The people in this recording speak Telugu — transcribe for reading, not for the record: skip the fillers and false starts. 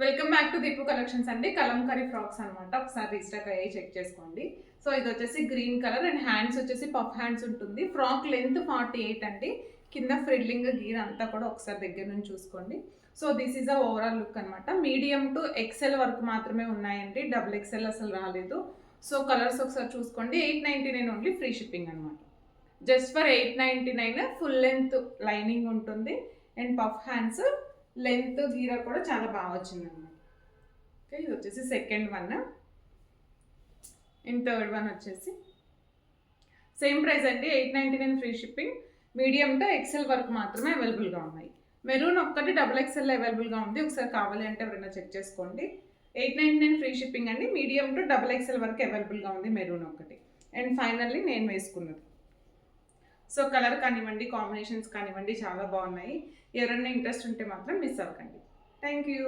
Welcome back to Deepu collections అండి. కలంకారీ ఫ్రాక్స్ అనమాట. ఒకసారి రీస్టాక్ అయ్యి చెక్ చేసుకోండి. సో ఇది వచ్చేసి గ్రీన్ కలర్ అండ్ హ్యాండ్స్ వచ్చేసి పఫ్ హ్యాండ్స్ ఉంటుంది. ఫ్రాక్ లెంత్ 48 అండి. కింద ఫ్రిల్లింగ్ గీర్ అంతా కూడా ఒకసారి దగ్గర నుంచి చూసుకోండి. So this is a overall look అనమాట. మీడియం టు ఎక్సెల్ వరకు మాత్రమే ఉన్నాయండి. డబుల్ ఎక్సెల్ అసలు రాలేదు. సో కలర్స్ ఒకసారి చూసుకోండి. 899 ఓన్లీ, ఫ్రీ షిప్పింగ్ అనమాట. Just for 899 full length lining ఉంటుంది అండ్ పఫ్ హ్యాండ్స్ లెంత్ గీర కూడా చాలా బాగా వచ్చింది అనమాట. ఓకే, ఇది వచ్చేసి second one and third one వచ్చేసి సేమ్ ప్రైస్ అండి. 899 free shipping. Medium to XL వరకు మాత్రమే అవైలబుల్గా ఉన్నాయి. మెరూన్ ఒక్కటి డబుల్ ఎక్సెల్ అవైలబుల్గా ఉంది. ఒకసారి కావాలి అంటే ఎవరైనా చెక్ చేసుకోండి. 899 ఫ్రీ షిప్పింగ్ అండి. మీడియం టు డబుల్ ఎక్సెల్ వరకు అవైలబుల్గా ఉంది మెరూన్ ఒకటి. అండ్ ఫైనల్లీ నేను వేసుకున్నది. సో కలర్ కానివ్వండి, కాంబినేషన్స్ కానివ్వండి చాలా బాగున్నాయి. ఎవరైనా ఇంట్రెస్ట్ ఉంటే మాత్రం మిస్ అవ్వకండి. Thank you.